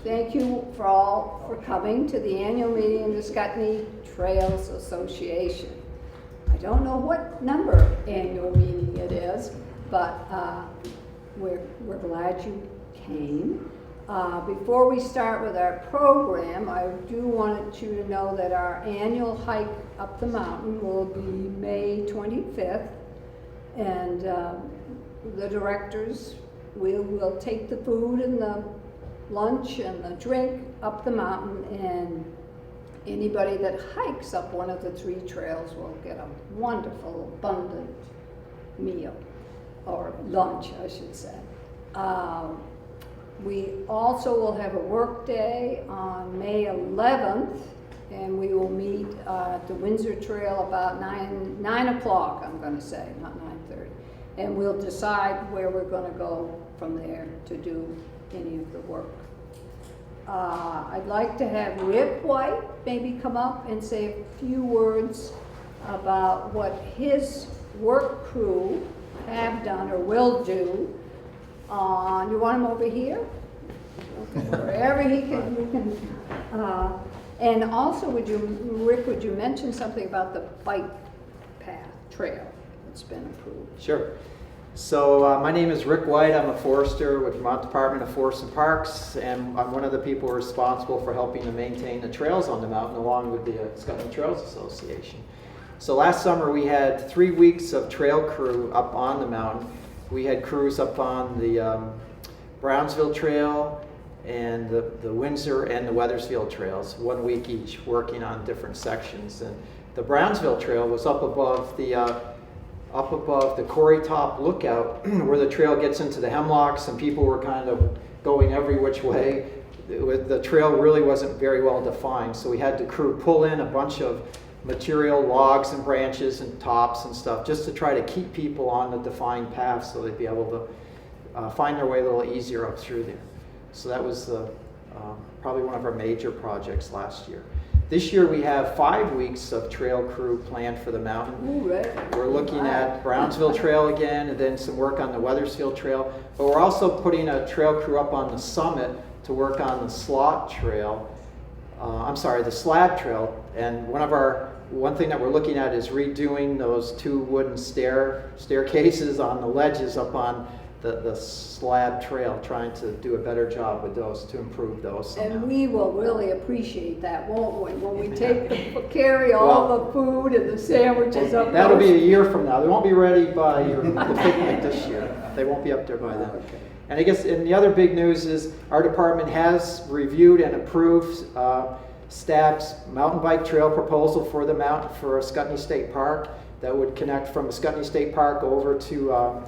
Thank you for all for coming to the annual meeting of the Ascutney Trails Association. I don't know what number annual meeting it is, but we're glad you came. Before we start with our program, I do want you to know that our annual hike up the mountain will be May 25th, and the directors will take the food and the lunch and the drink up the mountain, and anybody that hikes up one of the 3 trails will get a wonderful, abundant meal, or lunch, I should say. We also will have a work day on May 11th, and we will meet at the Windsor Trail about 9 o'clock, I'm going to say, not 9:30. And we'll decide where we're going to go from there to do any of the work. I'd like to have Rick White maybe come up and say a few words about what his work crew have done or will do. You want him over here? Okay, wherever he can, you can. And also, Rick, would you mention something about the bike path trail that's been approved? Sure. So my name is Rick White. I'm a forester with Vermont Department of Forests and Parks, and I'm one of the people responsible for helping to maintain the trails on the mountain along with the Ascutney Trails Association. So last summer we had 3 weeks of trail crew up on the mountain. We had crews up on the Brownsville Trail and the Windsor and the Weathersfield trails, 1 week each, working on different sections. And the Brownsville Trail was up above the Quarry Top Lookout, where the trail gets into the hemlocks, and people were kind of going every which way. The trail really wasn't very well defined, so we had the crew pull in a bunch of material, logs and branches and tops and stuff, just to try to keep people on the defined path so they'd be able to find their way a little easier up through there. So that was probably one of our major projects last year. This year we have 5 weeks of trail crew planned for the mountain. Ooh, right. We're looking at Brownsville Trail again, and then some work on the Weathersfield Trail. But we're also putting a trail crew up on the summit to work on the the Slab Trail. And one thing that we're looking at is redoing those 2 wooden staircases on the ledges up on the Slab Trail, trying to do a better job with those to improve those. And we will really appreciate that, won't we? When we carry all the food and the sandwiches up. That'll be a year from now. They won't be ready by the picnic this year. They won't be up there by then. Okay. And I guess, and the other big news is our department has reviewed and approved STAB's mountain bike trail proposal for the mountain for Ascutney State Park that would connect from Ascutney State Park over to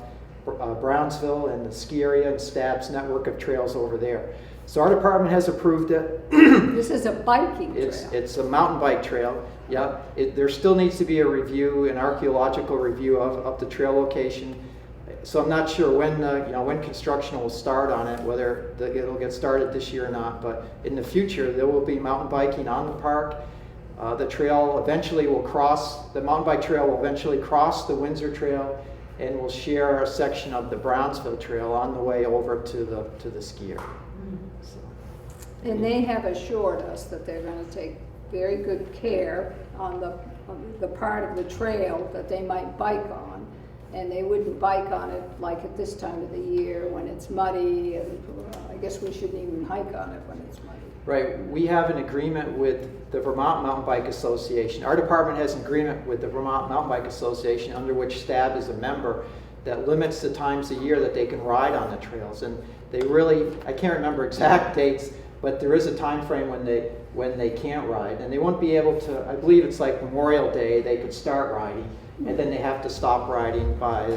Brownsville and the ski area and STAB's network of trails over there. So our department has approved it. This is a biking trail. It's a mountain bike trail. Yeah. There still needs to be a review, an archaeological review of the trail location. So I'm not sure when construction will start on it, whether it'll get started this year or not. But in the future, there will be mountain biking on the park. The trail eventually will cross. The mountain bike trail will eventually cross the Windsor Trail, and we'll share a section of the Brownsville Trail on the way over to the skier. So. And they have assured us that they're going to take very good care on the part of the trail that they might bike on, and they wouldn't bike on it like at this time of the year when it's muddy, and I guess we shouldn't even hike on it when it's muddy. Right, we have an agreement with the Vermont Mountain Bike Association. Our department has an agreement with the Vermont Mountain Bike Association, under which STAB is a member, that limits the times a year that they can ride on the trails. And they really, I can't remember exact dates, but there is a time frame when they can't ride. And they won't be able to, I believe it's like Memorial Day, they could start riding, and then they have to stop riding by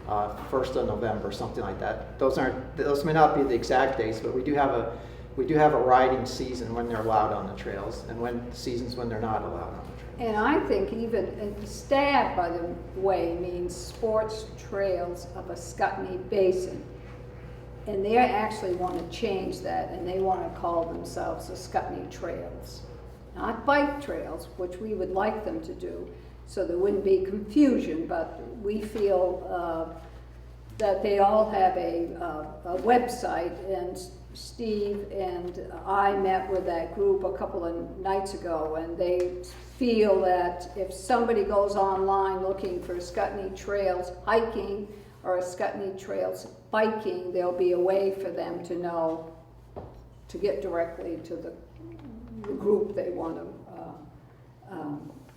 1st of November, something like that. Those may not be the exact dates, but we do have a riding season when they're allowed on the trails, and seasons when they're not allowed on the trails. And I think even STAB, by the way, means Sports Trails of Ascutney Basin. And they actually want to change that, and they want to call themselves Ascutney Trails. Not bike trails, which we would like them to do, so there wouldn't be confusion, but we feel that they all have a website, and Steve and I met with that group a couple of nights ago, and they feel that if somebody goes online looking for Ascutney Trails hiking or Ascutney Trails biking, there'll be a way for them to know to get directly to the group they want to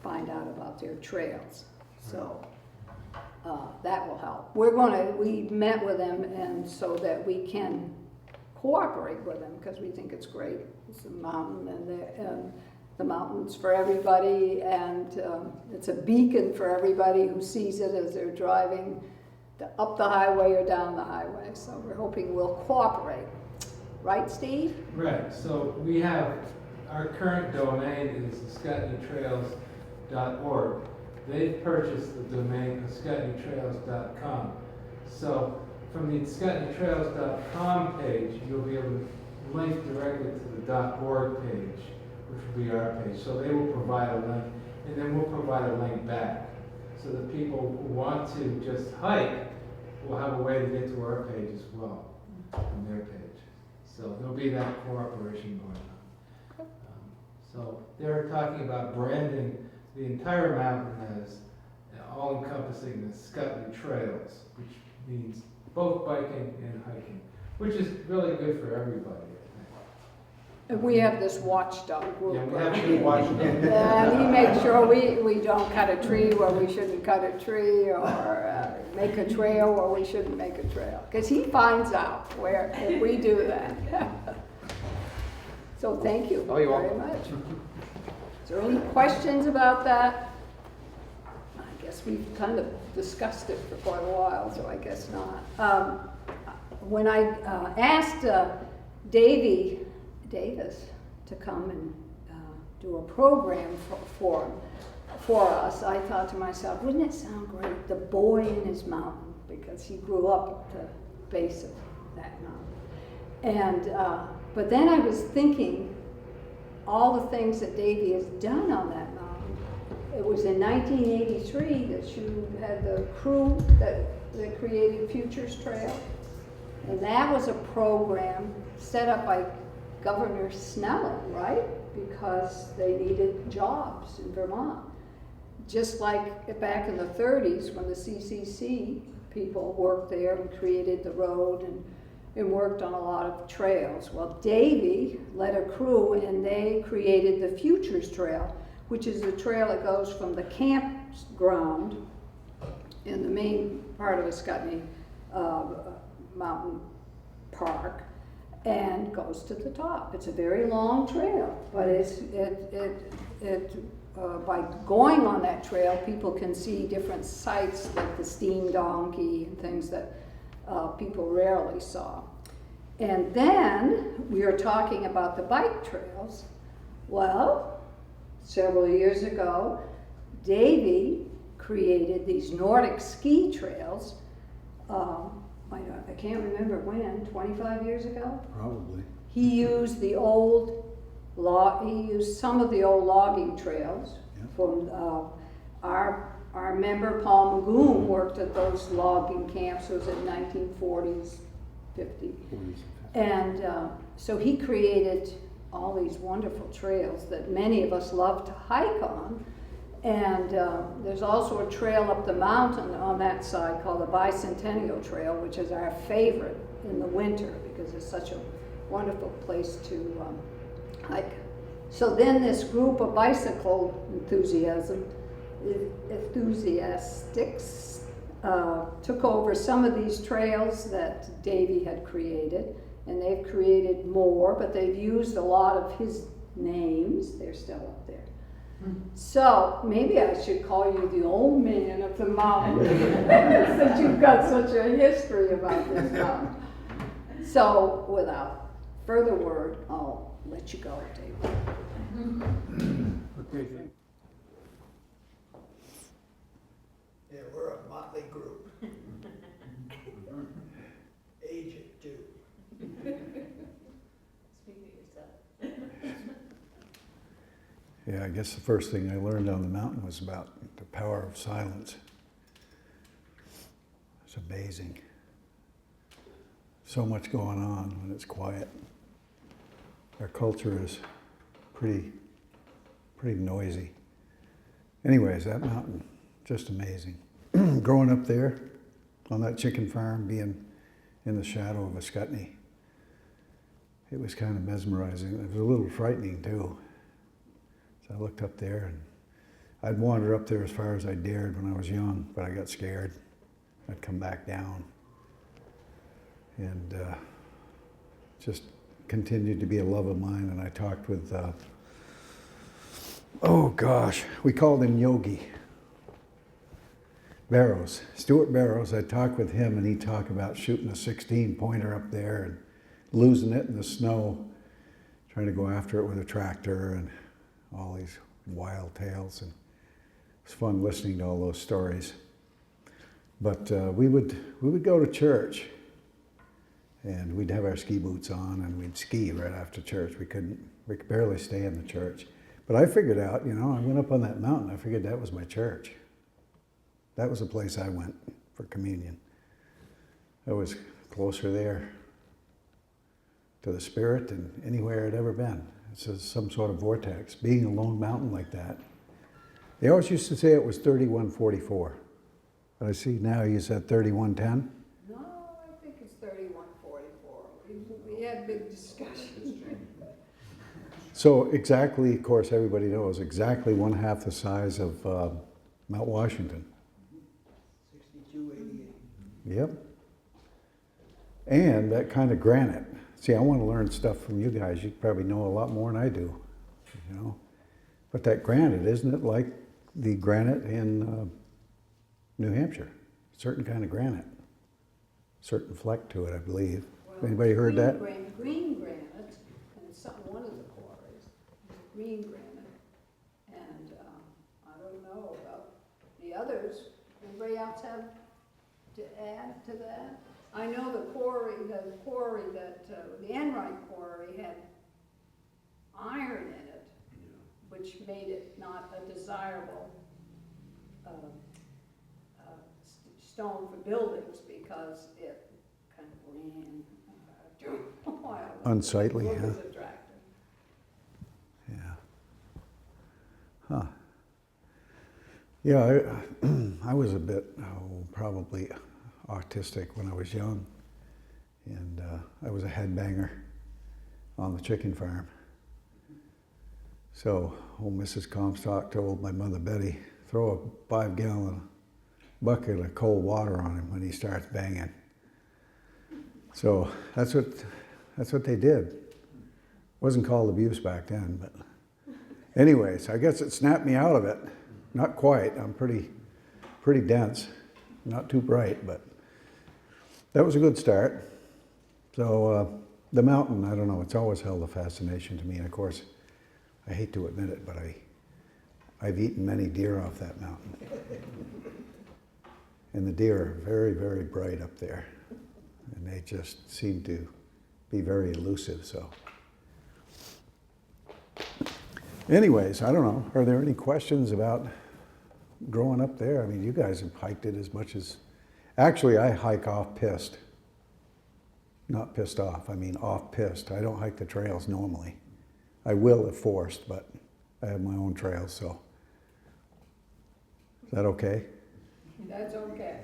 find out about their trails. So that will help. We met with them, and so that we can cooperate with them, because we think it's great. It's a mountain, and the mountain's for everybody, and it's a beacon for everybody who sees it as they're driving up the highway or down the highway. So we're hoping we'll cooperate. Right, Steve? Right, so we have, our current domain is ascutneytrails.org. They've purchased the domain ascutneytrails.com. So from the ascutneytrails.com page, you'll be able to link directly to the .org page, which will be our page. So they will provide a link, and then we'll provide a link back. So that people who want to just hike will have a way to get to our page as well, from their page. So there'll be that cooperation going on. So they're talking about branding the entire mountain as all-encompassing the Ascutney Trails, which means both biking and hiking, which is really good for everybody, I think. And we have this watchdog group. Yeah, we have to watch them. And he makes sure we don't cut a tree where we shouldn't cut a tree, or make a trail where we shouldn't make a trail. Because he finds out where if we do that. So thank you Oh, you're very welcome. much. Is there any questions about that? I guess we've kind of discussed it for quite a while, so I guess not. When I asked Davis to come and do a program for us, I thought to myself, wouldn't it sound great, the boy in his mountain, because he grew up at the base of that mountain. And but then I was thinking all the things that Davy has done on that mountain. It was in 1983 that you had the crew that created Futures Trail, and that was a program set up by Governor Snelling, right? Because they needed jobs in Vermont. Just like back in the 30s when the CCC people worked there and created the road and worked on a lot of trails. Well, Davy led a crew, and they created the Futures Trail, which is a trail that goes from the campground in the main part of Ascutney Mountain Park and goes to the top. It's a very long trail, but by going on that trail, people can see different sights like the steam donkey and things that people rarely saw. And then we are talking about the bike trails. Well, several years ago, Davy created these Nordic ski trails. I can't remember when, 25 years ago? Probably. He used some of the old logging trails. Yeah. From our member Paul Magoon worked at those logging camps. It was in 1940s, 50s. And so he created all these wonderful trails that many of us love to hike on. And there's also a trail up the mountain on that side called the Bicentennial Trail, which is our favorite in the winter because it's such a wonderful place to hike. So then this group of bicycle enthusiastics took over some of these trails that Davy had created, and they've created more, but they've used a lot of his names. They're still up there. So maybe I should call you the old man of the mountain, since you've got such a history about this mountain. So without further word, I'll let you go, David. Okay. Yeah, we're a motley group. Aged too. Speak for yourself. Yeah, I guess the first thing I learned on the mountain was about the power of silence. It's amazing. So much going on when it's quiet. Our culture is pretty noisy. Anyways, that mountain, just amazing. Growing up there on that chicken farm, being in the shadow of Ascutney, it was kind of mesmerizing. It was a little frightening too. So I looked up there, and I'd wander up there as far as I dared when I was young, but I got scared. I'd come back down. And just continued to be a love of mine. And I talked with, oh gosh, we called him Yogi Barrows, Stuart Barrows. I talked with him, and he talked about shooting a 16 pointer up there and losing it in the snow, trying to go after it with a tractor and all these wild tales. And it was fun listening to all those stories. But we would go to church, and we'd have our ski boots on, and we'd ski right after church. We could barely stay in the church. But I figured out, you know, I went up on that mountain, I figured that was my church. That was the place I went for communion. I was closer there to the Spirit than anywhere I'd ever been. It's some sort of vortex. Being a lone mountain like that. They always used to say it was 3144. But I see now you said 3110? No, I think it's 3144. We had big discussions. So exactly, of course, everybody knows, exactly 1/2 the size of Mount Washington. 6288. Yep. And that kind of granite. See, I want to learn stuff from you guys. You probably know a lot more than I do, you know. But that granite, isn't it like the granite in New Hampshire? Certain kind of granite. Certain fleck to it, I believe. Well, Anybody heard that? Green granite, and one of the quarries is green granite. And I don't know about the others. Anybody else have to add to that? I know the Enright quarry had iron in it, which made it not a desirable stone for buildings because it kind of ran after a while. Unsightly, It huh? was attractive. Yeah. Huh. Yeah, I was a bit, probably autistic when I was young. And I was a headbanger on the chicken farm. So old Mrs. Comstock told my mother Betty, throw a 5-gallon bucket of cold water on him when he starts banging. So that's what they did. Wasn't called abuse back then, but anyways, I guess it snapped me out of it. Not quite. I'm pretty dense, not too bright, but that was a good start. So the mountain, I don't know, it's always held a fascination to me. And of course, I hate to admit it, but I've eaten many deer off that mountain. And the deer are very, very bright up there. And they just seem to be very elusive, so. Anyways, I don't know, are there any questions about growing up there? I mean, you guys have hiked it as much as, actually I hike off-piste. Not pissed off, I mean off-piste. I don't hike the trails normally. I will if forced, but I have my own trails, so. Is that okay? That's okay.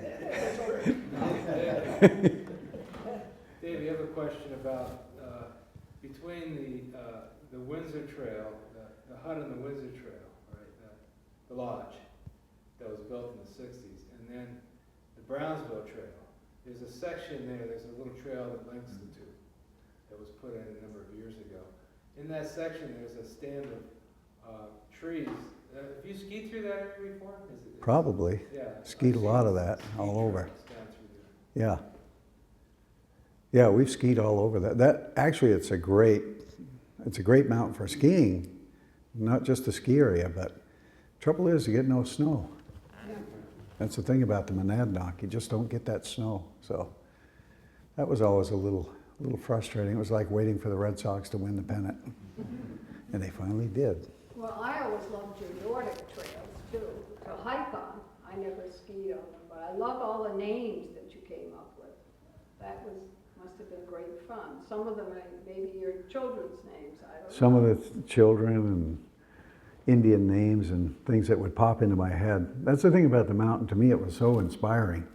Dave, you have a question about between the Windsor Trail, the hut on the Windsor Trail, right? The lodge that was built in the 60s, and then the Brownsville Trail. There's a section there, there's a little trail that links the two that was put in a number of years ago. In that section, there's a stand of trees. Have you skied through that area before? Probably. Yeah. Skied a lot of that all over. Yeah. Yeah, we've skied all over that. That actually, it's a great mountain for skiing, not just the ski area, but trouble is you get no snow. Yeah. That's the thing about the Monadnock, you just don't get that snow. So that was always a little frustrating. It was like waiting for the Red Sox to win the pennant, and they finally did. Well, I always loved your Nordic trails too, to hike on. I never skied on them, but I love all the names that you came up with. That must must have been great fun. Some of them are maybe your children's names, I don't know. Some of the children and Indian names and things that would pop into my head. That's the thing about the mountain. To me, it was so inspiring.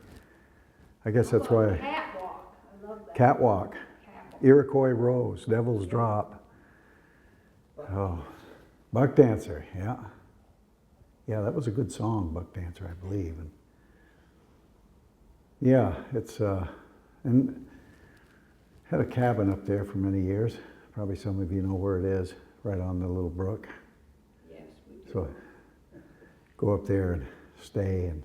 I guess that's why. Catwalk, I love that. Catwalk, Catwalk. Iroquois Rose, Devil's Drop. Oh, Buck Dancer, yeah. Yeah, that was a good song, Buck Dancer, I believe. And yeah, it's, and had a cabin up there for many years. Probably some of you know where it is, right on the little brook. Yes, we do. So go up there and stay and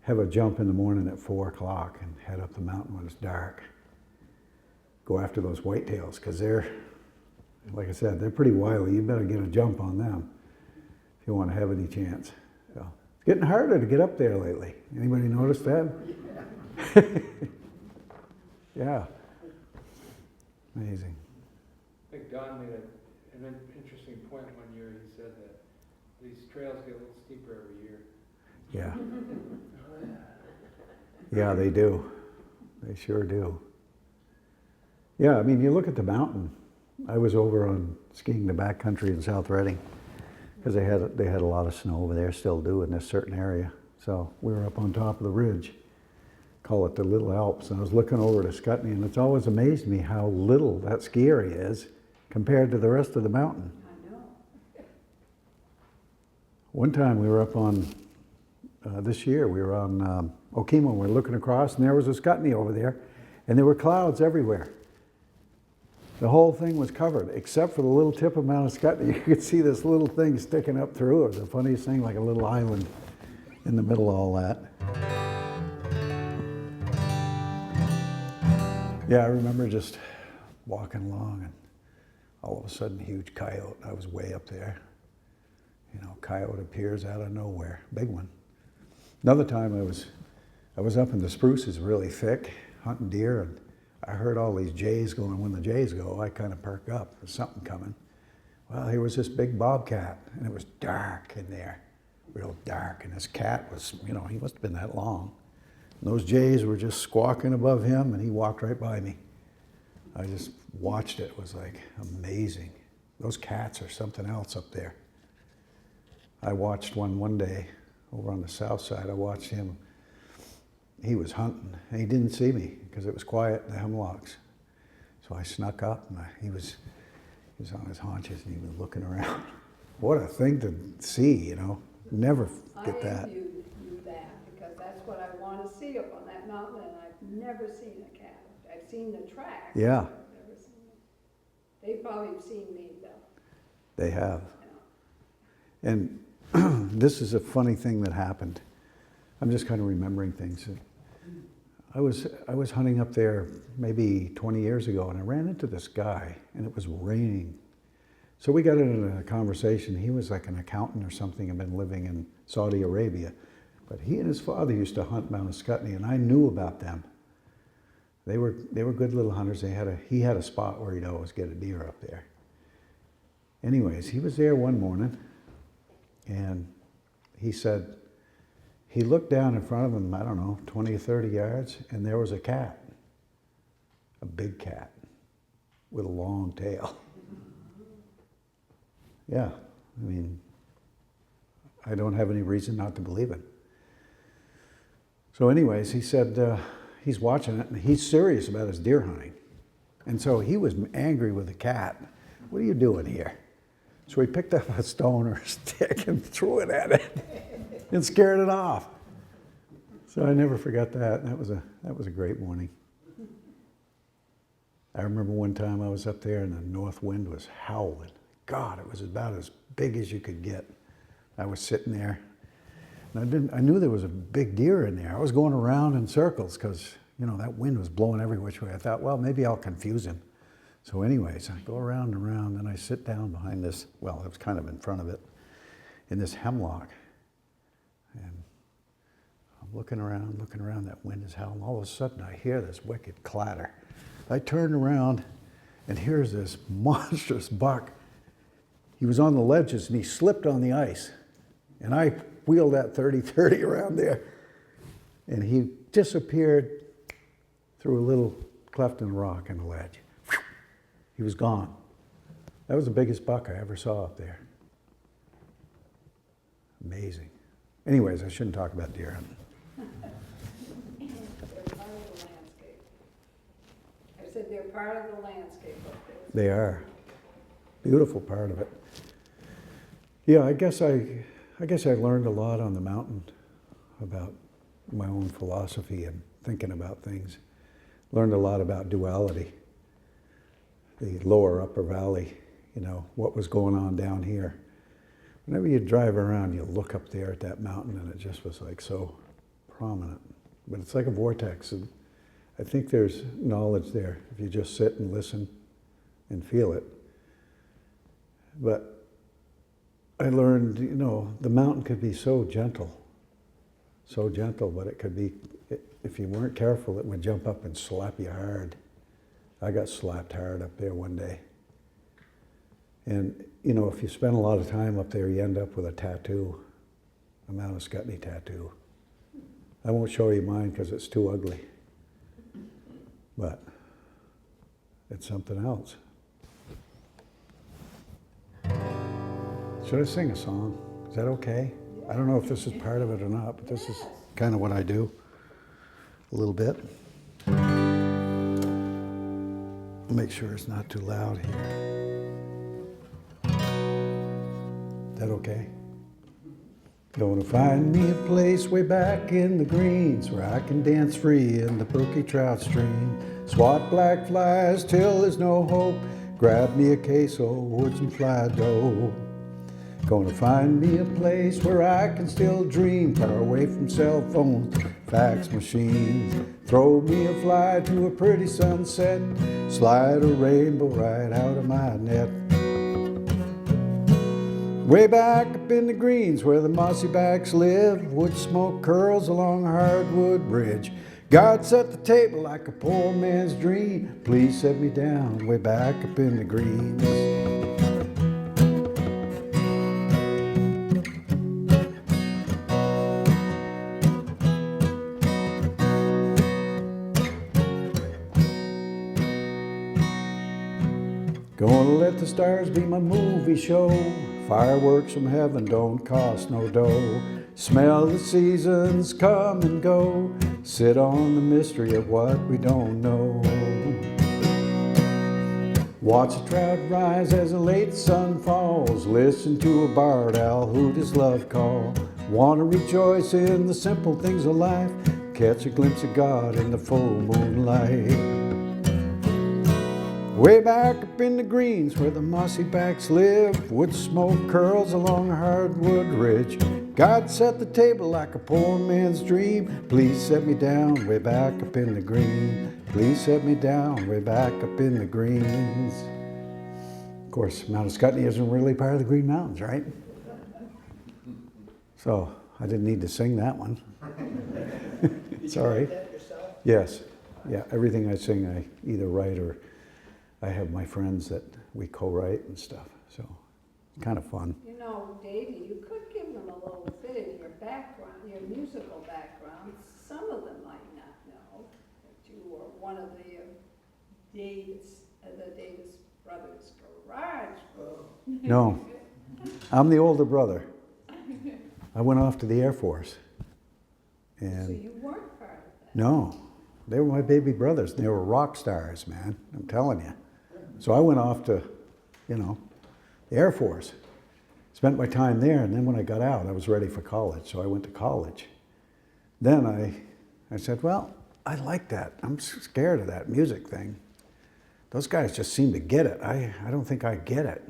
have a jump in the morning at 4 o'clock and head up the mountain when it's dark. Go after those whitetails, because they're, like I said, they're pretty wily. You better get a jump on them if you want to have any chance. So, it's getting harder to get up there lately. Anybody notice that? Yeah. Amazing. I think Don made an interesting point one year. He said that these trails get a little steeper every year. Yeah. Yeah, they do. They sure do. Yeah, I mean, you look at the mountain. I was over on skiing the backcountry in South Reading because they had a lot of snow over there, still do in this certain area. So we were up on top of the ridge, call it the Little Alps, and I was looking over to Ascutney, and it's always amazed me how little that ski area is compared to the rest of the mountain. I know. One time we were up on, this year, we were on Okemo, we were looking across, and there was Ascutney over there, and there were clouds everywhere. The whole thing was covered, except for the little tip of Mount Ascutney. You could see this little thing sticking up through. It was the funniest thing, like a little island in the middle of all that. Yeah, I remember just walking along, and all of a sudden, huge coyote. I was way up there. You know, coyote appears out of nowhere, big one. Another time I was up in the spruces really thick, hunting deer, and I heard all these jays going. When the jays go, I kind of perk up. There's something coming. Well, here was this big bobcat, and it was dark in there, real dark. And this cat was, you know, he must have been that long. And those jays were just squawking above him, and he walked right by me. I just watched it. It was like amazing. Those cats are something else up there. I watched one day over on the south side. I watched him. He was hunting, and he didn't see me because it was quiet in the hemlocks. So I snuck up, and he was on his haunches, and he was looking around. What a thing to see, you know. Never get that. I envied you that, because that's what I want to see up on that mountain, and I've never seen a cat. I've seen the tracks. Yeah. I've never seen it. They probably have seen me, though. They have. Yeah. And this is a funny thing that happened. I'm just kind of remembering things. I was hunting up there maybe 20 years ago, and I ran into this guy, and it was raining. So we got into a conversation. He was like an accountant or something and been living in Saudi Arabia. But he and his father used to hunt Mount Ascutney, and I knew about them. They were good little hunters. He had a spot where he'd always get a deer up there. Anyways, he was there one morning, and he said, he looked down in front of him, I don't know, 20 or 30 yards, and there was a cat, a big cat with a long tail. Yeah, I mean, I don't have any reason not to believe it. So anyways, he said he's watching it, and he's serious about his deer hunting. And so he was angry with the cat. What are you doing here? So he picked up a stone or a stick and threw it at it and scared it off. So I never forgot that. That was a great morning. I remember one time I was up there and the north wind was howling. God, it was about as big as you could get. I was sitting there, and I knew there was a big deer in there. I was going around in circles because, you know, that wind was blowing every which way. I thought, well, maybe I'll confuse him. So anyways, I go around and around, and I sit down behind this, well, it was kind of in front of it, in this hemlock. And I'm looking around, that wind is howling. All of a sudden, I hear this wicked clatter. I turned around, and here's this monstrous buck. He was on the ledges, and he slipped on the ice. And I wheeled that 30-30 around there, and he disappeared through a little cleft in the rock and the ledge. He was gone. That was the biggest buck I ever saw up there. Amazing. Anyways, I shouldn't talk about deer hunting. They're part of the landscape. I said they're part of the landscape up there. They are. Beautiful part of it. Yeah, I guess I learned a lot on the mountain about my own philosophy and thinking about things. Learned a lot about duality. The lower upper valley, you know, what was going on down here. Whenever you drive around, you look up there at that mountain and it just was like so prominent. But it's like a vortex, and I think there's knowledge there if you just sit and listen and feel it. But I learned, you know, the mountain could be so gentle, but it could be, if you weren't careful, it would jump up and slap you hard. I got slapped hard up there one day. And, you know, if you spend a lot of time up there, you end up with a tattoo, a Mount Ascutney tattoo. I won't show you mine because it's too ugly. But it's something else. Should I sing a song? Is that okay? I don't know if this is part of it or not, but this is kind of what I do. A little bit. Make sure it's not too loud here. Is that okay? Gonna find me a place way back in the greens where I can dance free in the brooky trout stream. Swat black flies till there's no hope. Grab me a case of woods and fly dough. Gonna find me a place where I can still dream, far away from cell phones, fax machines. Throw me a fly to a pretty sunset, slide a rainbow right out of my net. Way back up in the greens where the mossy backs live, wood smoke curls along a hardwood bridge. God set the table like a poor man's dream. Please set me down way back up in the greens. Gonna let the stars be my movie show. Fireworks from heaven don't cost no dough. Smell the seasons come and go. Sit on the mystery of what we don't know. Watch a trout rise as the late sun falls. Listen to a barred owl hoot his love call. Wanna rejoice in the simple things of life. Catch a glimpse of God in the full moonlight. Way back up in the greens where the mossy backs live, wood smoke curls along a hardwood ridge. God set the table like a poor man's dream. Please set me down way back up in the green. Please set me down way back up in the greens. Of course, Mount Ascutney isn't really part of the Green Mountains, right? So I didn't need to sing that one. Sorry. Did you write that yourself? Yes. Yeah, everything I sing I either write or I have my friends that we co-write and stuff, so it's kind of fun. You know, Davey, you could give them a little bit of your background, your musical background. Some of them might not know that you were one of the Davis brothers garage. No, I'm the older brother. I went off to the Air Force. So And you weren't part of that? no, they were my baby brothers. They were rock stars, man, I'm telling you. So I went off to, you know, the Air Force. Spent my time there, and then when I got out, I was ready for college, so I went to college. Then I said, well, I like that. I'm scared of that music thing. Those guys just seem to get it. I don't think I get it.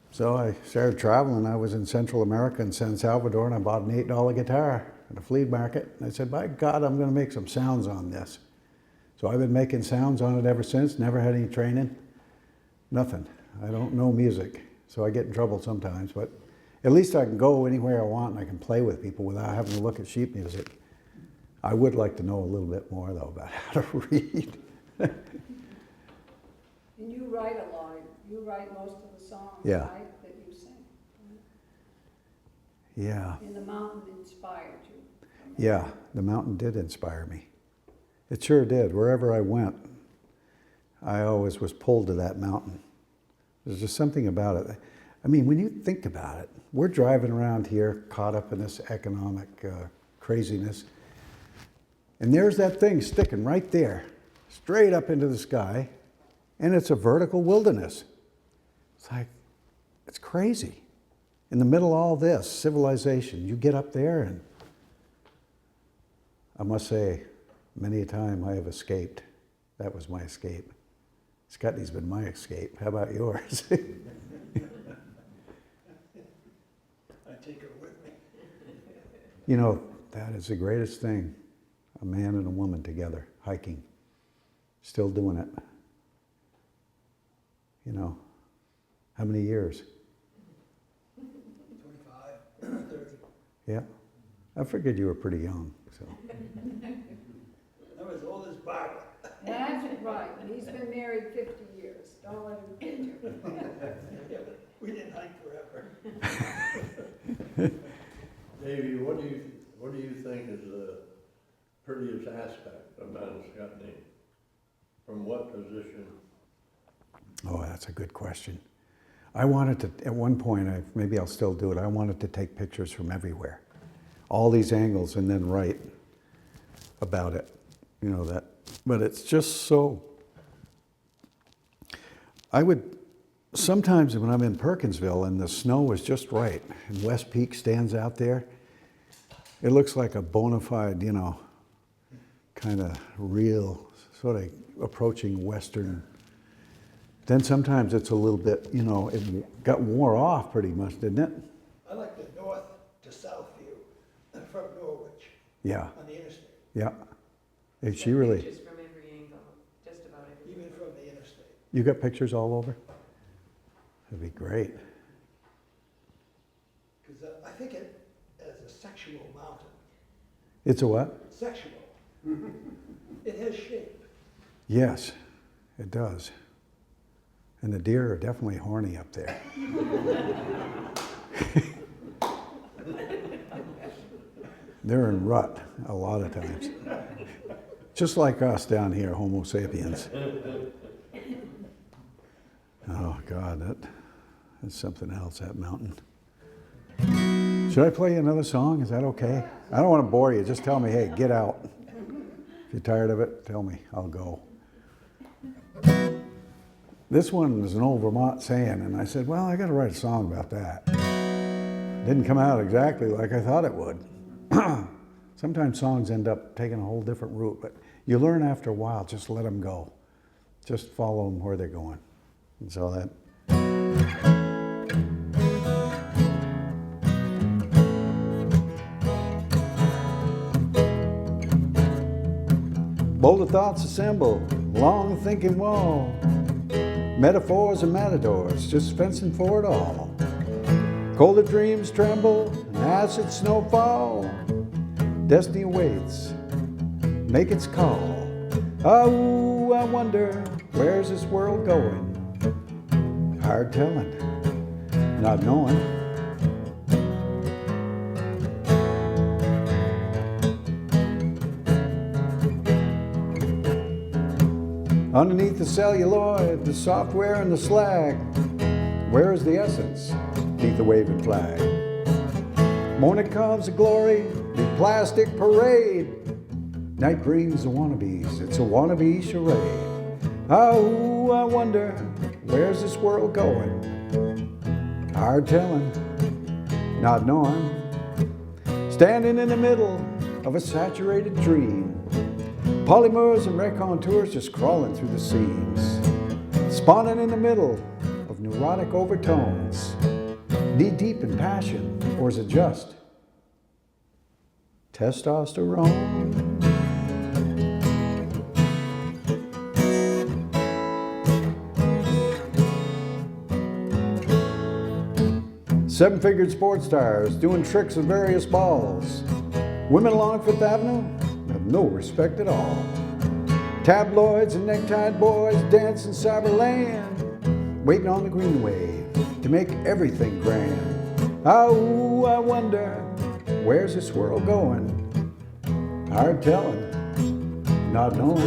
So I started traveling. I was in Central America in San Salvador, and I bought an $8 guitar at a flea market. And I said, by God, I'm going to make some sounds on this. So I've been making sounds on it ever since, never had any training, nothing. I don't know music, so I get in trouble sometimes, but at least I can go anywhere I want and I can play with people without having to look at sheet music. I would like to know a little bit more, though, about how to read. And you write a lot. You write most of the songs, Yeah. right, that you sing. Yeah, And the mountain inspired you. yeah, the mountain did inspire me. It sure did. Wherever I went, I always was pulled to that mountain. There's just something about it. I mean, when you think about it, we're driving around here caught up in this economic craziness. And there's that thing sticking right there, straight up into the sky, and it's a vertical wilderness. It's like, it's crazy. In the middle of all this, civilization, you get up there and I must say, many a time I have escaped. That was my escape. Ascutney's been my escape. How about yours? I take her with me. You know, that is the greatest thing. A man and a woman together, hiking. Still doing it. You know, how many years? 25, 30. Yeah. I figured you were pretty young, so. I'm as old as Barbara. That's right, and he's been married 50 years. Don't let him kid you. Yeah, but we didn't hike forever. Davey, what do you think is the prettiest aspect of Mount Ascutney? From what position? Oh, that's a good question. I wanted to, at one point, maybe I'll still do it, I wanted to take pictures from everywhere. All these angles and then write about it. You know, that, but it's just so, I would, sometimes when I'm in Perkinsville and the snow is just right, and West Peak stands out there, it looks like a bona fide, you know, kind of real, sort of approaching Western. Then sometimes it's a little bit, you know, it got wore off pretty much, didn't it? I like the north to south view from Norwich Yeah, on the interstate, yeah. And she really, Pictures from every angle, just about every. even from the interstate. you got pictures all over? That'd be great. Because I think it as a sexual mountain. It's a what? Sexual. It has shape. Yes, it does. And the deer are definitely horny up there. They're in rut a lot of times. Just like us down here, Homo sapiens. Oh God, that's something else, that mountain. Should I play you another song? Is that okay? I don't want to bore you. Just tell me, hey, get out. If you're tired of it, tell me. I'll go. This one is an old Vermont saying, and I said, well, I got to write a song about that. Didn't come out exactly like I thought it would. Sometimes songs end up taking a whole different route, but you learn after a while, just let them go. Just follow them where they're going. And so that. Bolder thoughts assemble, long thinking wall. Metaphors and matadors, just fencing for it all. Colder dreams tremble, and acid snowfall. Destiny waits, make its call. Oh, I wonder, where's this world going? Hard telling, not knowing. Underneath the celluloid, the software and the slag, where is the essence? Beneath the waving flag. Morning comes the glory, the plastic parade. Night brings the wannabes, it's a wannabe charade. Oh, I wonder, where's this world going? Hard telling, not knowing. Standing in the middle of a saturated dream. Polymers and raconteurs just crawling through the seams. Spawning in the middle of neurotic overtones. Knee deep in passion, or is it just testosterone? Seven-figured sports stars doing tricks with various balls. Women along Fifth Avenue have no respect at all. Tabloids and necktied boys dance in cyberland, waiting on the green wave to make everything grand. Oh, I wonder, where's this world going? Hard telling, not knowing.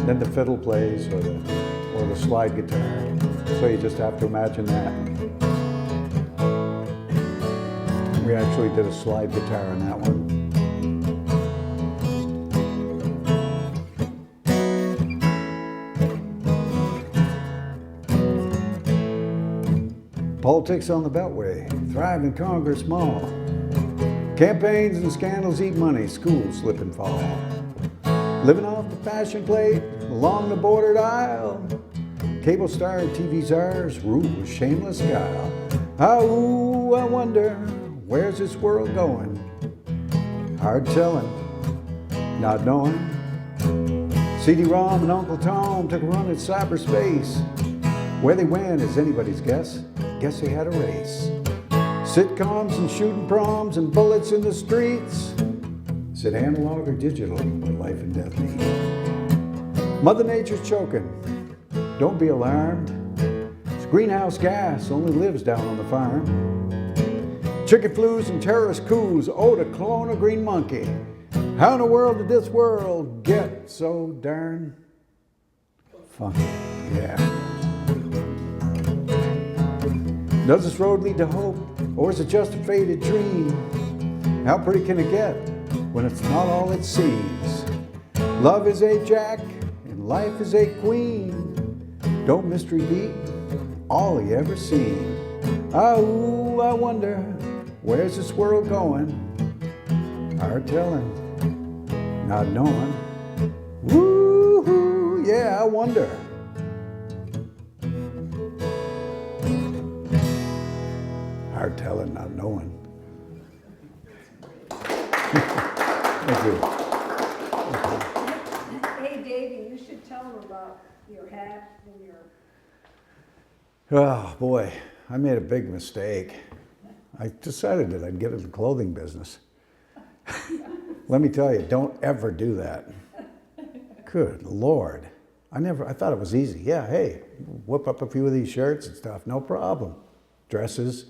Then the fiddle plays or the slide guitar. So you just have to imagine that. We actually did a slide guitar on that one. Politics on the Beltway, thrive in Congress Mall. Campaigns and scandals eat money, schools slip and fall. Living off the fashion plate along the bordered aisle. Cable star and TV czars rule with shameless guile. Oh, I wonder, where's this world going? Hard telling, not knowing. CD-ROM and Uncle Tom took a run at cyberspace. Where they went is anybody's guess. Guess they had a race. Sitcoms and shooting proms and bullets in the streets. Is it analog or digital what life and death need? Mother Nature's choking. Don't be alarmed. It's greenhouse gas only lives down on the farm. Chicken flus and terrorist coups owed to clone a green monkey. How in the world did this world get so darn funky? Yeah. Does this road lead to hope, or is it just a faded dream? How pretty can it get when it's not all it seems? Love is a jack, and life is a queen. Don't mystery beat all you ever seen. Oh, I wonder, where's this world going? Hard telling, not knowing. Woo-hoo, yeah, I wonder. Hard telling, not knowing. Thank you. Hey, Davey, you should tell them about your hat and your... Oh, boy, I made a big mistake. I decided that I'd get into the clothing business. Let me tell you, don't ever do that. Good Lord. I thought it was easy. Yeah, hey, whip up a few of these shirts and stuff, no problem. Dresses,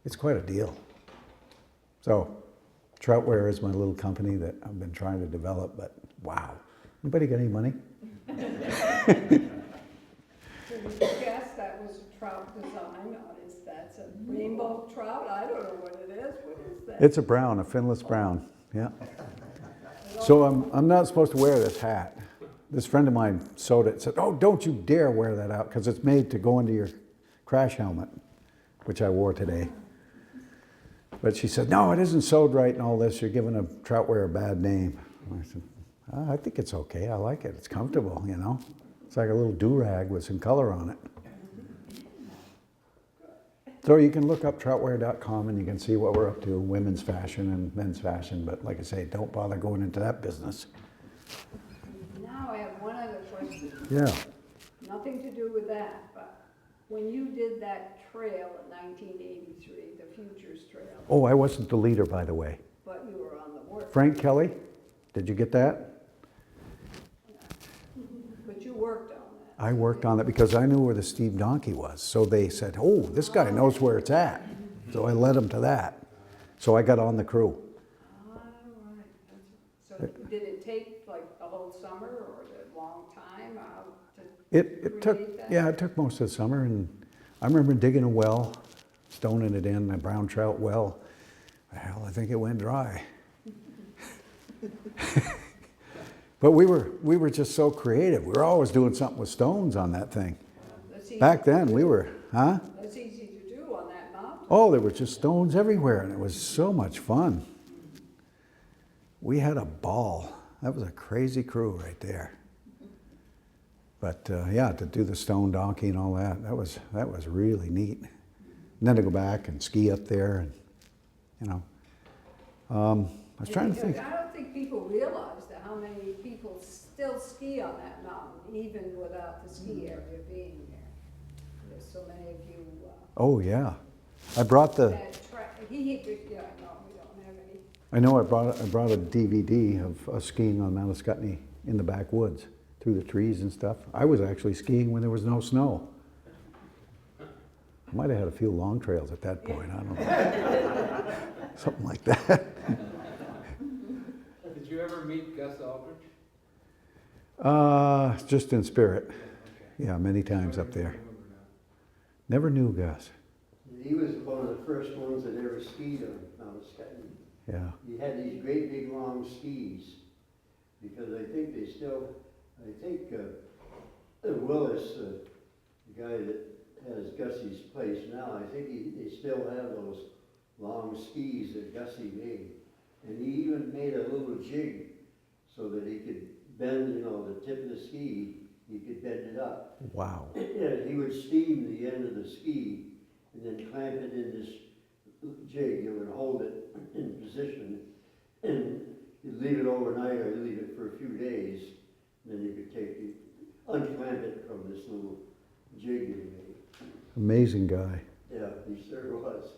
it's quite a deal. So, Troutware is my little company that I've been trying to develop, but wow. Anybody got any money? Guess that was a trout design, or is that a rainbow trout? I don't know what it is. What is that? It's a brown, a finless brown, yeah. So I'm not supposed to wear this hat. This friend of mine sewed it, said, oh, don't you dare wear that out, because it's made to go into your crash helmet, which I wore today. But she said, no, it isn't sewed right and all this. You're giving a Troutware a bad name. I said, I think it's okay. I like it. It's comfortable, you know. It's like a little do-rag with some color on it. So you can look up troutware.com and you can see what we're up to, women's fashion and men's fashion. But like I say, don't bother going into that business. Now I have one other question. Yeah. Nothing to do with that, but when you did that trail in 1983, the Futures Trail, Oh, I wasn't the leader, by the way. but you were on the work. Frank Kelly, did you get that? But you worked on that. I worked on it because I knew where the Steve Donkey was. So they said, oh, this guy knows where it's at. So I led him to that. So I got on the crew. All right. So did it take like the whole summer or a long time to It took, create that? yeah, it took most of the summer. And I remember digging a well, stoning it in, a brown trout well. Hell, I think it went dry. But we were just so creative. We were always doing something with stones on that thing. That's easy Back then, to we do. were, huh? That's easy to do on that mountain. Oh, there were just stones everywhere, and it was so much fun. We had a ball. That was a crazy crew right there. But yeah, to do the stone donkey and all that, that was really neat. And then to go back and ski up there, and you know, I was trying to think. I don't think people realize that how many people still ski on that mountain, even without the ski area being there. There's so many of you. Oh yeah, I brought the. Yeah, no, we don't have any. I know I brought a DVD of us skiing on Mount Ascutney in the backwoods through the trees and stuff. I was actually skiing when there was no snow. I might have had a few long trails at that point. I don't know. Something like that. Did you ever ever meet Gus Aldrich? Just in spirit. Okay. Yeah, many times Sorry, up there. I remember now. Never knew Gus. He was one of the first ones that ever skied on Mount Ascutney. Yeah. He had these great big long skis, because I think Willis, the guy that has Gussie's place now, I think they still have those long skis that Gussie made. And he even made a little jig so that he could bend, the tip of the ski, he could bend it up. Wow. And he would steam the end of the ski and then clamp it in this jig. You would hold it in position and you'd leave it overnight or you'd leave it for a few days. Then you could unclamp it from this little jig you made. Amazing guy. Yeah, he sure was.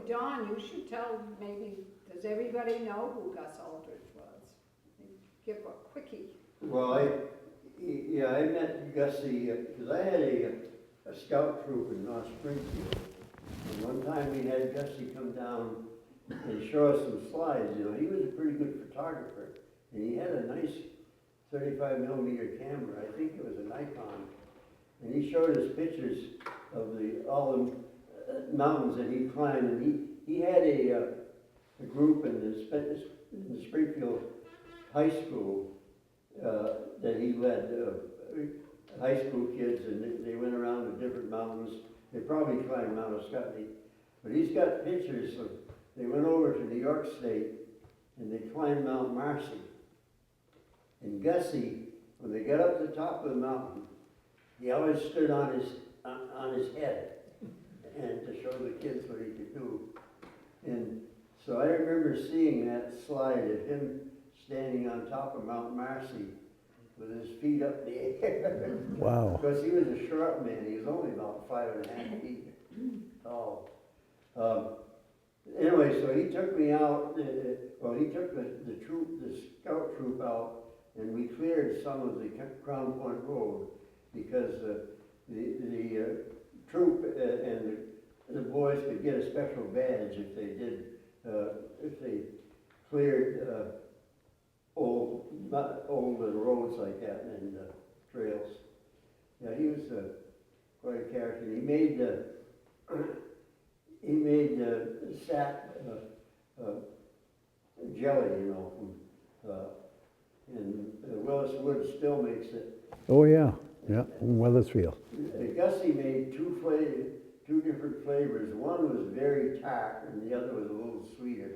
Don, you should tell maybe, does everybody know who Gus Aldrich was? Give a quickie. Well, I met Gussie, because I had a scout troop in North Springfield. And one time we had Gussie come down and show us some slides. He was a pretty good photographer. And he had a nice 35 millimeter camera. I think it was a Nikon. And he showed us pictures of all the mountains that he climbed. And he had a group in the Springfield High School that he led, high school kids, and they went around to different mountains. They probably climbed Mount Ascutney. But he's got pictures of, they went over to New York State and they climbed Mount Marcy. And Gussie, when they got up to the top of the mountain, he always stood on his head and to show the kids what he could do. And so I remember seeing that slide of him standing on top of Mount Marcy with his feet up in the air. Wow. Because he was a short man. He was only about 5.5 feet tall. Anyway, so he took me out. He took the scout troop out, and we cleared some of the Crown Point Road because the troop and the boys could get a special badge if they cleared old roads like that and trails. Yeah, he was quite a character. He made sap jelly, and Willis Wood still makes it. Oh yeah, yeah, in Weathersfield. Gussie made two different flavors. One was very tart, and the other was a little sweeter.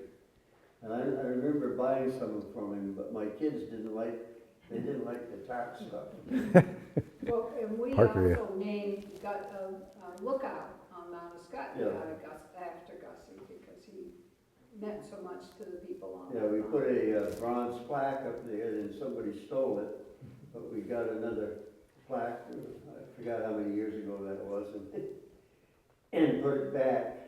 And I remember buying some from him, but my kids didn't like the tart stuff. Well, and we Parker, also named, got a lookout on Mount Ascutney after Gussie, because he meant so much to the people on Yeah, we put a bronze plaque up there, and somebody stole it, but we got another plaque, I forgot how many years ago that was, and put it back,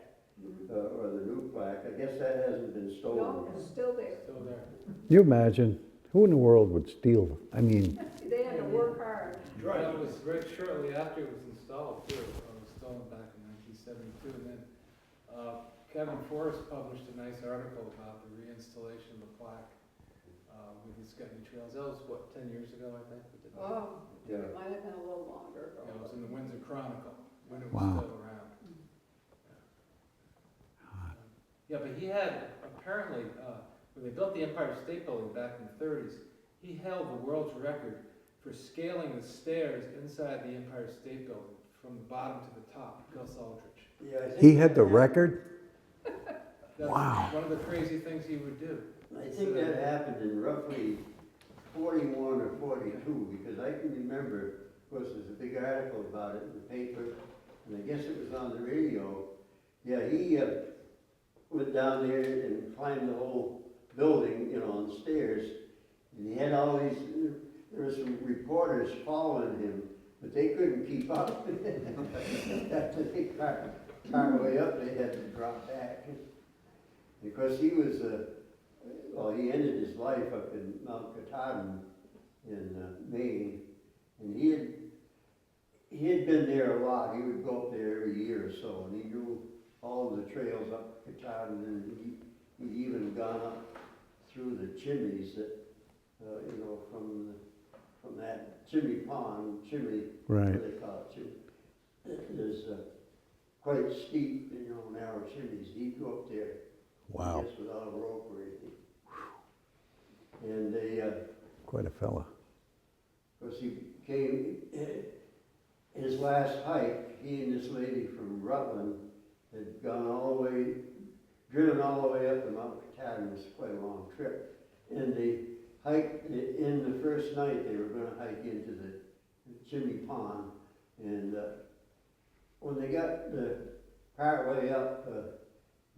or the new plaque. I guess that hasn't been stolen. No, it's still there. Still there. You imagine, who in the world would steal them? I mean, They had to work hard. Right. That was right shortly after it was installed too. It was stolen back in 1972. And then Kevin Forrest published a nice article about the reinstallation of the plaque with the Ascutney Trails. That was, 10 years ago, I think? Oh, Yeah. it might have been a little longer ago. Yeah, it was in the Windsor Chronicle when it was Wow. still around. Yeah, but he had, apparently, when they built the Empire State Building back in the 30s, he held the world's record for scaling the stairs inside the Empire State Building from the bottom to the top, Gus Aldrich. Yeah, I think he had the that record? That's Wow. one of the crazy things he would do. I think that happened in roughly 41 or 42, because I can remember, of course, there's a big article about it in the paper, and I guess it was on the radio. Yeah, he went down there and climbed the whole building, on the stairs, and he had all these, there were some reporters following him, but they couldn't keep up. After they got way up, they had to drop back. Because he was, he ended his life up in Mount Katahdin in Maine, and he had been there a lot. He would go up there every year or so, and he knew all the trails up Katahdin, and he'd even gone up through the chimneys that, you know, from that chimney pond, Right. what they call it, chimney. There's quite steep, you know, narrow chimneys. He'd go up there, Wow. I guess without a rope or anything. And they, Quite a fella. because he came, his last hike, he and this lady from Rutland had gone all the way, driven all the way up to Mount Katahdin. It was quite a long trip. And they hiked, in the first night, they were gonna hike into the chimney pond. And when they got the part way up,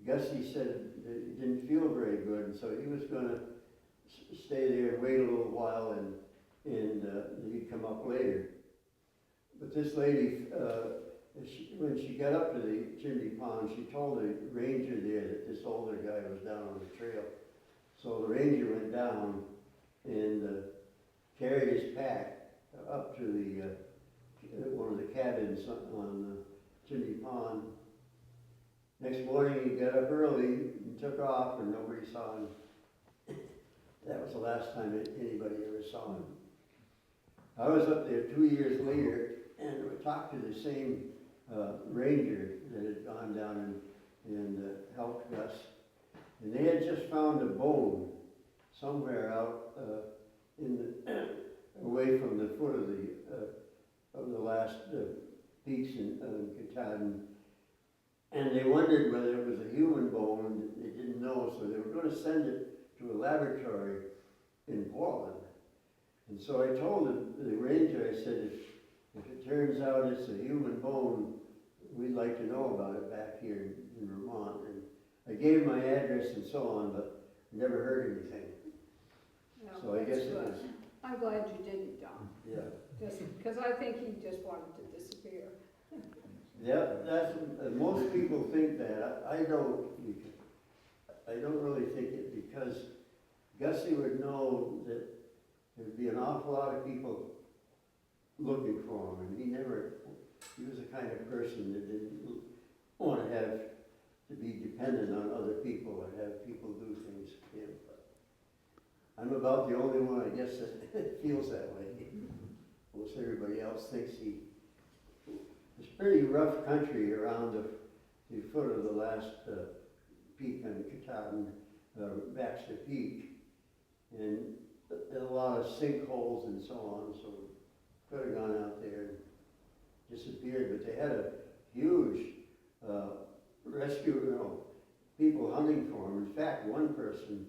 Gussie said that he didn't feel very good, and so he was gonna stay there and wait a little while, and he'd come up later. But this lady, when she got up to the chimney pond, she told the ranger there that this older guy was down on the trail. So the ranger went down and carried his pack up to the one of the cabins on the chimney pond. Next morning he got up early and took off, and nobody saw him. That was the last time anybody ever saw him. I was up there 2 years later, and we talked to the same ranger that had gone down and helped Gus. And they had just found a bone somewhere out away from the foot of the last peaks in Katahdin. And they wondered whether it was a human bone, and they didn't know, so they were going to send it to a laboratory in Portland. And so I told the ranger, I said, if it turns out it's a human bone, we'd like to know about it back here in Vermont. And I gave my address and so on, but never heard anything. No, So I that's guess it good. was, I'm glad you didn't, Don, yeah. just, because I think he just wanted to disappear. Yeah, that's, most people think that. I don't really think it, because Gussie would know that there'd be an awful lot of people looking for him, and he was the kind of person that didn't want to have to be dependent on other people or have people do things for him. But I'm about the only one, I guess, that feels that way. Most everybody else thinks it's pretty rough country around the foot of the last peak on Katahdin, Baxter Peak, and a lot of sinkholes and so on, so could have gone out there and disappeared. But they had a huge rescue, people hunting for him. In fact, one person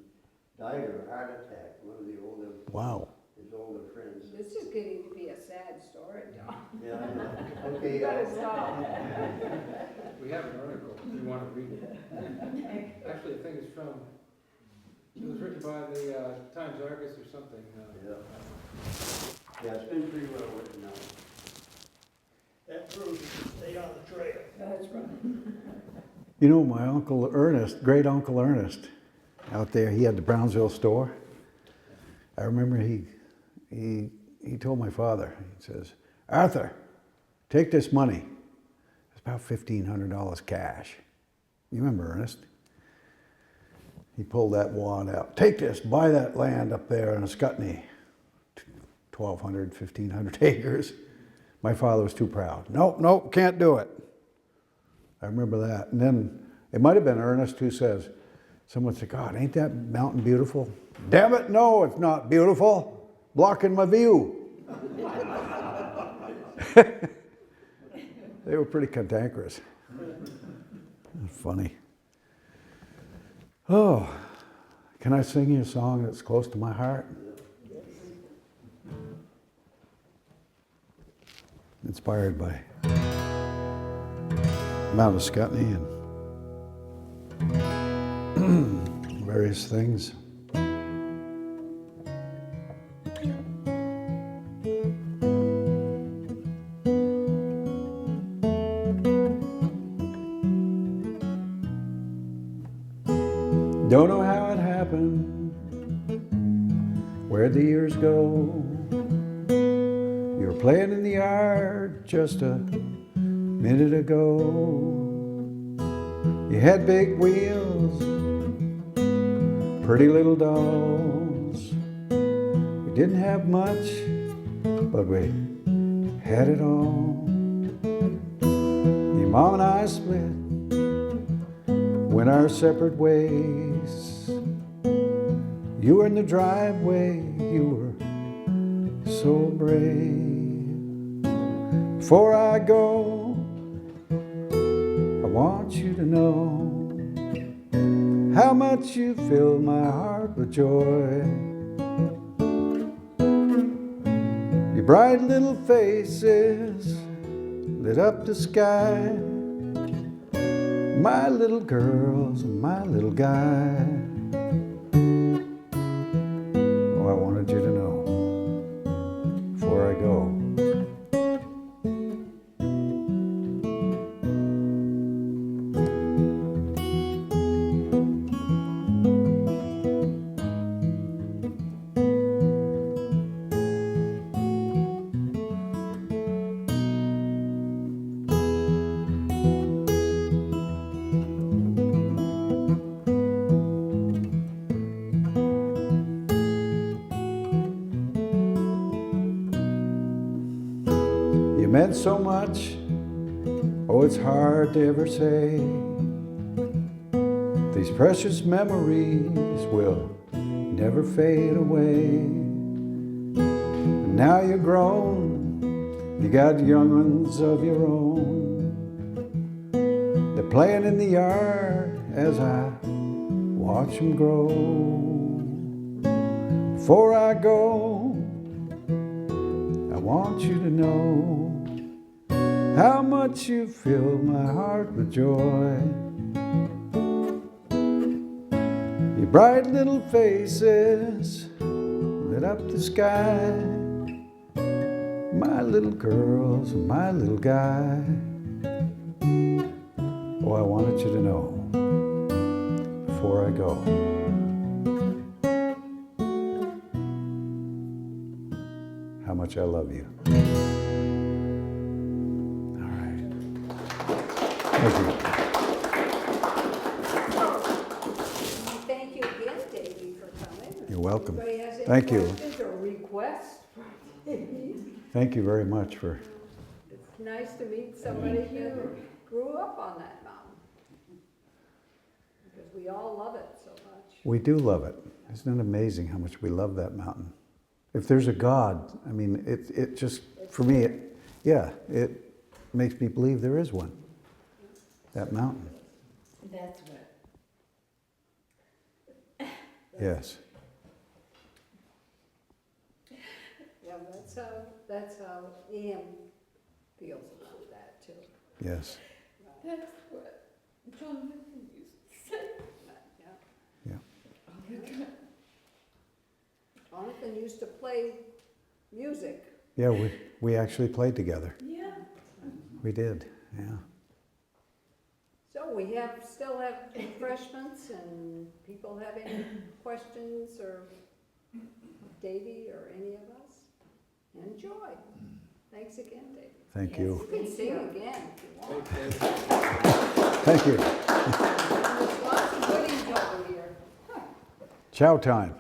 died of a heart attack, one of the older, Wow. his older friends. This is getting to be a sad story, Don. Yeah, I know. Okay, You gotta stop. We have an article, if you want to read it. Actually, I think it's from, it was written by the Times Argus or something. Yeah, it's been pretty well written out. That proves you stay on the trail. That's right. You know, my Uncle Ernest, great Uncle Ernest, out there, he had the Brownsville store. I remember he told my father, he says, Arthur, take this money. It's about $1,500 cash. You remember Ernest? He pulled that wad out. Take this, buy that land up there in Ascutney. 1,200, 1,500 acres. My father was too proud. Nope, can't do it. I remember that. And then it might have been Ernest who says, someone said, God, ain't that mountain beautiful? Damn it, no, it's not beautiful. Blocking my view. They were pretty cantankerous. Funny. Oh, can I sing you a song that's close to my heart? Inspired by Mount Ascutney and various things. Don't know how it happened, where'd the years go? You were playing in the yard just a minute ago. You had big wheels pretty little dolls. We didn't have much, but we had it all. Your mom and I split, went our separate ways. You were in the driveway, you were so brave. Before I go, I want you to know how much you fill my heart with joy. Your bright little faces lit up the sky. My little girls and my little guy. Oh, I wanted you to know before I go. You meant so much, oh, it's hard to ever say. These precious memories will never fade away. And now you're grown, you got young ones of your own. They're playing in the yard as I watch them grow. Before I go, I want you to know how much you fill my heart with joy. Your bright little faces lit up the sky. My little girls and my little guy. Oh, I wanted you to know before I go. How much I love you. All right. Thank you. Thank you again, Davey, for coming. You're welcome. Anybody has any Thank you. questions or requests for Davey? Thank you very much for, It's nice to meet somebody who grew up on that mountain. Because we all love it so much. we do love it. Isn't it amazing how much we love that mountain? If there's a God, I mean, it just, for me, it makes me believe there is one. That mountain. That's what. Yes. Yeah, that's how Ian feels about that too. Yes. That's what Jonathan used to say. Yeah. Yeah. Jonathan used to play music. Yeah, we actually played together. Yeah. We did. Yeah. So we still have refreshments, and people have any questions or Davey or any of us? Enjoy. Thanks again, Davey. Thank Yes. you. You can sing again if you want. Thank you. There's lots of goodies over here. Chow time.